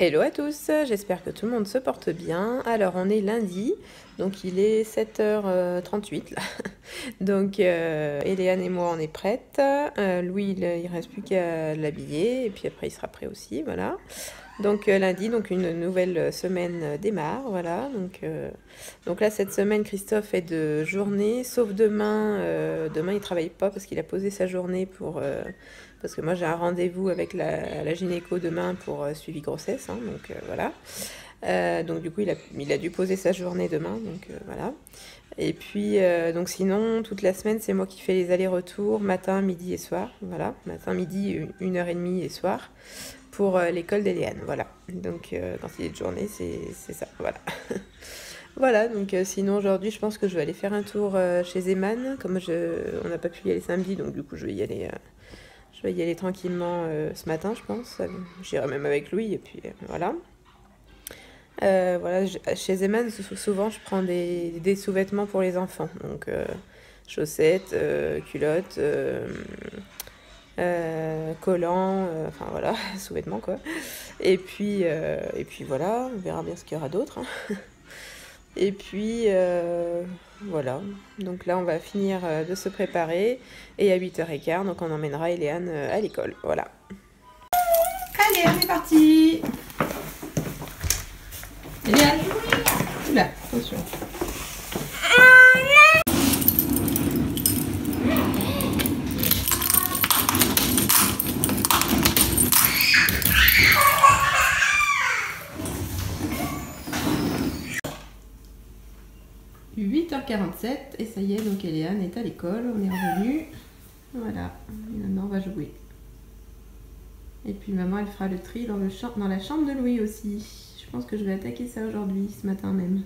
Hello à tous, j'espère que tout le monde se porte bien. Alors on est lundi, donc il est 7h38 là. Donc Eliane et moi on est prêtes. Louis il reste plus qu'à l'habiller et puis après il sera prêt aussi, voilà. Donc lundi, donc une nouvelle semaine démarre, voilà. Donc là cette semaine Christophe est de journée, sauf demain. Demain il travaille pas parce qu'il a posé sa journée pour parce que moi j'ai un rendez-vous avec la gynéco demain pour suivi grossesse, hein, donc voilà. Donc du coup il a dû poser sa journée demain, donc voilà. Et puis donc sinon toute la semaine c'est moi qui fais les allers-retours matin, midi et soir, voilà. Matin, midi, 1h30 et soir pour l'école d'Eliane, voilà. Donc quand il est de journée c'est ça, voilà. Voilà, donc sinon aujourd'hui je pense que je vais aller faire un tour chez Zeman, comme on n'a pas pu y aller samedi, donc du coup je vais y aller tranquillement ce matin, je pense. J'irai même avec Louis, et puis voilà. Voilà, chez Zeman, souvent, je prends des sous-vêtements pour les enfants. Donc, chaussettes, culottes, collants, enfin voilà, sous-vêtements, quoi. Et puis voilà, on verra bien ce qu'il y aura d'autre, hein. Et puis voilà, donc là on va finir de se préparer et à 8h15, donc on emmènera Eliane à l'école, voilà. Allez, on est parti. Eliane, là, attention. 8h47 et ça y est, donc Eliane est à l'école, on est revenu. Voilà, et maintenant on va jouer. Et puis maman elle fera le tri dans la chambre de Louis aussi. Je pense que je vais attaquer ça aujourd'hui, ce matin même.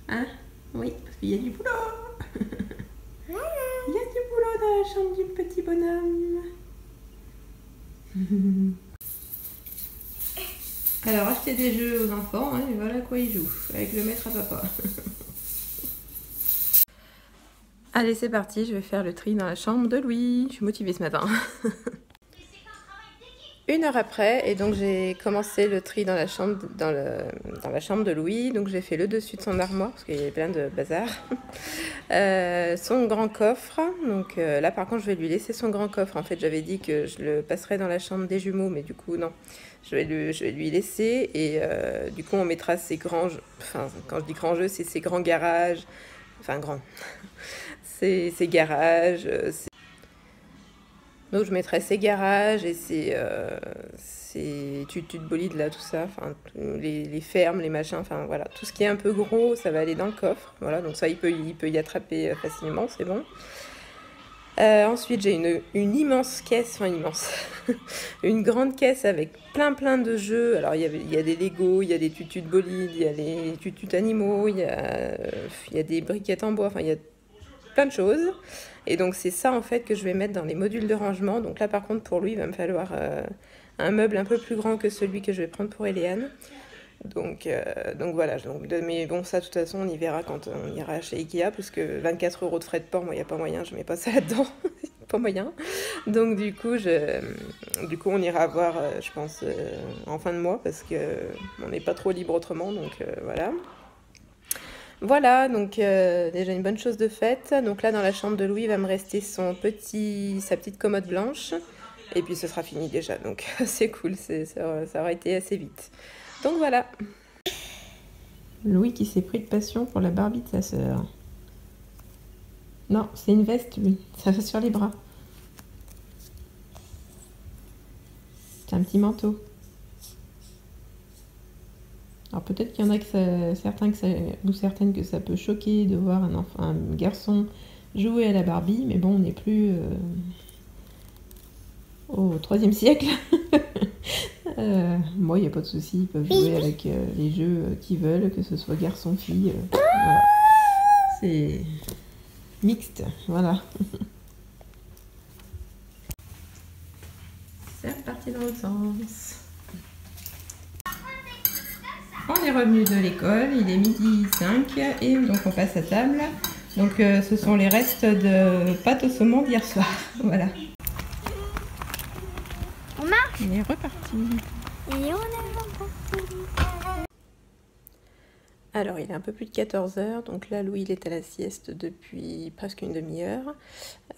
Hein? Oui, parce qu'il y a du boulot. Il y a du boulot dans la chambre du petit bonhomme. Alors achetez des jeux aux enfants, hein, et voilà quoi ils jouent, avec le maître à papa. Allez, c'est parti, je vais faire le tri dans la chambre de Louis. Je suis motivée ce matin. 1 heure après, et donc j'ai commencé le tri dans la chambre, dans la chambre de Louis. Donc j'ai fait le dessus de son armoire, parce qu'il y avait plein de bazar. Son grand coffre. Donc là, par contre, je vais lui laisser son grand coffre. En fait, j'avais dit que je le passerais dans la chambre des jumeaux, mais du coup, non. Je vais lui laisser, et du coup, on mettra ses grands... Enfin, quand je dis grands jeux, c'est ses grands garages. Enfin, grands. Ses garages, donc je mettrai ses garages et ses tutus de bolide là, tout ça, enfin les fermes, les machins, enfin voilà, tout ce qui est un peu gros, ça va aller dans le coffre, voilà, donc ça il peut y attraper facilement, c'est bon. Ensuite j'ai une immense caisse, enfin immense, une grande caisse avec plein de jeux. Alors il y a des Lego, il y a des tutus de bolide, il y a les tutus animaux, il y a des briquettes en bois, enfin il y a plein de choses. Et donc c'est ça en fait que je vais mettre dans les modules de rangement. Donc là par contre pour lui il va me falloir un meuble un peu plus grand que celui que je vais prendre pour Eliane. Donc voilà, mais bon ça de toute façon on y verra quand on ira chez Ikea, parce que 24 € de frais de port, moi il n'y a pas moyen, je mets pas ça là-dedans. Pas moyen. Donc du coup on ira voir je pense en fin de mois, parce que on n'est pas trop libre autrement, donc voilà. Voilà, donc déjà une bonne chose de faite. Donc là dans la chambre de Louis il va me rester sa petite commode blanche, et puis ce sera fini déjà, donc c'est cool, ça aura été assez vite. Donc voilà. Louis qui s'est pris de passion pour la Barbie de sa sœur. Non, c'est une veste, lui, ça va sur les bras. C'est un petit manteau. Alors peut-être qu'il y en a certaines que ça peut choquer de voir un garçon jouer à la Barbie, mais bon, on n'est plus au 3e siècle. Moi, il n'y a pas de souci, ils peuvent jouer avec les jeux qu'ils veulent, que ce soit garçon, fille. Voilà. C'est mixte, voilà. C'est reparti dans l'autre sens. On est revenu de l'école, il est 12h05 et donc on passe à table. Donc ce sont les restes de pâte au saumon d'hier soir. Voilà. On est reparti. Et on est Alors, il est un peu plus de 14 h, donc là, Louis, il est à la sieste depuis presque une demi-heure.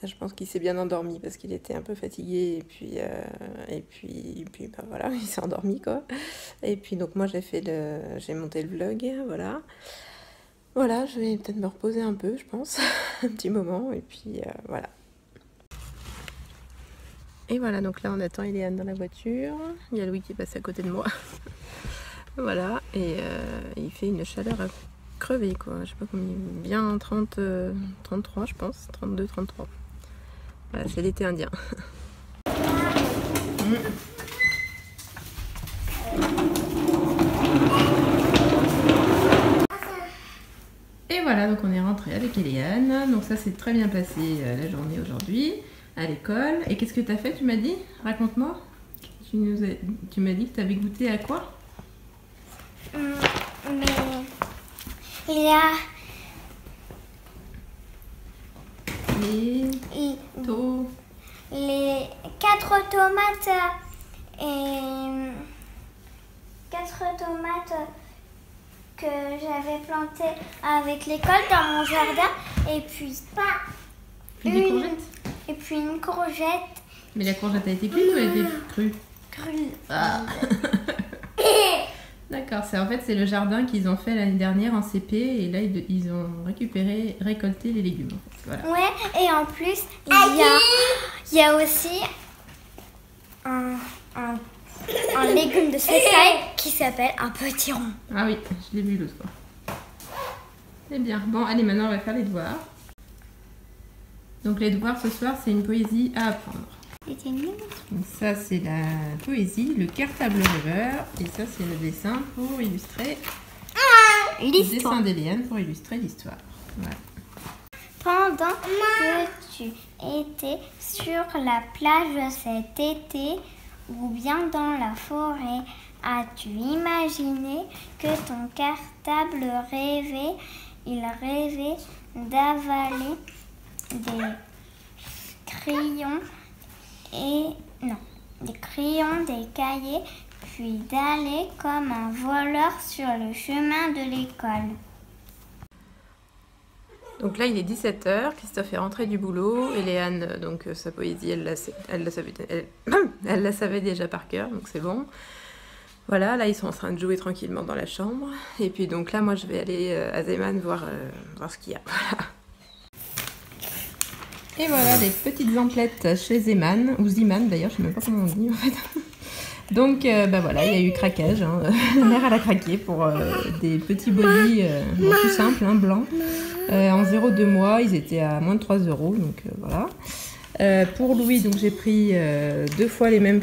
Je pense qu'il s'est bien endormi parce qu'il était un peu fatigué et puis bah, voilà, il s'est endormi quoi. Et puis donc moi, j'ai monté le vlog, voilà. Voilà, je vais peut-être me reposer un peu, je pense, un petit moment, et puis voilà. Et voilà, donc là, on attend Eliane dans la voiture. Il y a Louis qui passe à côté de moi. Voilà, et il fait une chaleur à crever quoi, je sais pas combien, bien 30, 33 je pense, 32, 33. Voilà, c'est l'été indien. Et voilà, donc on est rentré avec Eliane, donc ça s'est très bien passé la journée aujourd'hui à l'école. Et qu'est-ce que tu as fait, tu m'as dit? Raconte-moi. Tu m'as dit que tu avais goûté à quoi? Mais il y a les 4 tomates et 4 tomates que j'avais plantées avec l'école dans mon jardin et puis des courgettes. Et puis une courgette. Mais la courgette a été cuite ou elle a été crue? Crue. Ah. D'accord, en fait c'est le jardin qu'ils ont fait l'année dernière en CP et là ils ont récolté les légumes. Voilà. Ouais, et en plus il y a aussi un légume de cette taille qui s'appelle un petit rond. Ah oui, je l'ai vu l'autre fois. C'est bien. Bon, allez, maintenant on va faire les devoirs. Donc les devoirs ce soir, c'est une poésie à apprendre. Donc ça c'est la poésie, le cartable rêveur, et ça c'est le dessin pour illustrer le dessin d'Eliane pour illustrer l'histoire. Voilà. Pendant que tu étais sur la plage cet été ou bien dans la forêt, as-tu imaginé que ton cartable rêvait? Il rêvait d'avaler des crayons des crayons, des cahiers, puis d'aller comme un voleur sur le chemin de l'école. Donc là il est 17 h, Christophe est rentré du boulot, et Léane, donc sa poésie, elle la savait déjà par cœur, donc c'est bon. Voilà, là ils sont en train de jouer tranquillement dans la chambre, et puis donc là moi je vais aller à Zeeman voir ce qu'il y a. Voilà. Et voilà les petites emplettes chez Zeeman, ou Zeeman d'ailleurs, je sais même pas comment on dit en fait. Donc bah voilà, il y a eu craquage, hein. Mère elle a craqué pour des petits bodys tout simples, hein, blancs. En 0,2 mois, ils étaient à moins de 3 €, donc voilà. Pour Louis, donc j'ai pris 2 fois les mêmes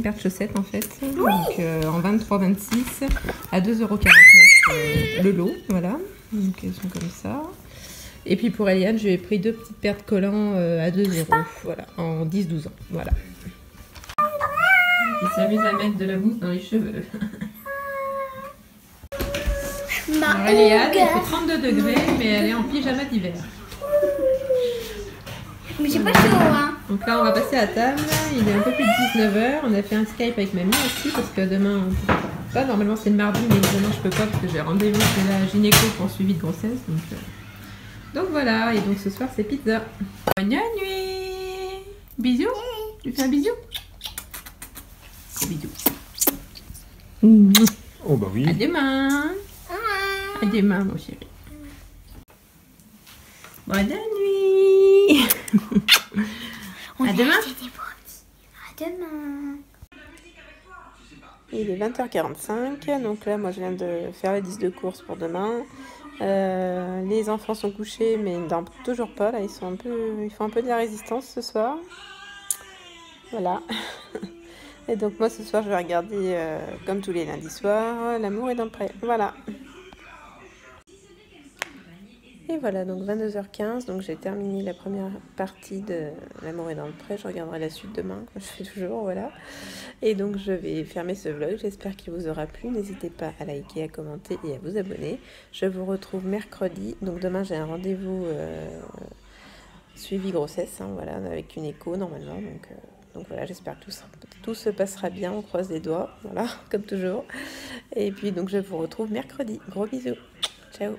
paires de chaussettes en fait, donc en 23,26 à 2,49 € le lot, voilà. Donc elles sont comme ça. Et puis pour Eliane, je lui ai pris 2 petites paires de collants à 2 €, voilà, en 10-12 ans, voilà. Il s'amuse à mettre de la mousse dans les cheveux. Alors Eliane, il fait 32 degrés, mais elle est en pyjama d'hiver. Mais j'ai pas chaud, hein. Donc là, on va passer à table. Il est un peu plus de 19 h. On a fait un Skype avec mamie aussi, parce que demain, on peut pas. Normalement, c'est le mardi, mais demain, je peux pas, parce que j'ai rendez-vous chez la gynéco pour suivi de grossesse. Donc voilà, et donc ce soir, c'est pizza. Bonne nuit. Bisous. Tu fais un bisou? Gros bisous. Oh bah oui. À demain. À demain, mon chéri. Bonne nuit. À demain. À demain. Il est 20 h 45, donc là, moi, je viens de faire la liste de courses pour demain. Les enfants sont couchés, mais ils ne dorment toujours pas. Là, ils font un peu de la résistance ce soir. Voilà. Et donc moi ce soir je vais regarder comme tous les lundis soirs, L'amour est dans le pré. Voilà. Et voilà, donc 22 h 15, donc j'ai terminé la première partie de L'amour est dans le pré. Je regarderai la suite demain, comme je fais toujours, voilà. Et donc je vais fermer ce vlog, j'espère qu'il vous aura plu. N'hésitez pas à liker, à commenter et à vous abonner. Je vous retrouve mercredi, donc demain j'ai un rendez-vous suivi grossesse, hein, voilà, avec une écho normalement, donc Donc voilà, j'espère que tout se passera bien, on croise les doigts, voilà, comme toujours. Et puis donc je vous retrouve mercredi. Gros bisous, ciao.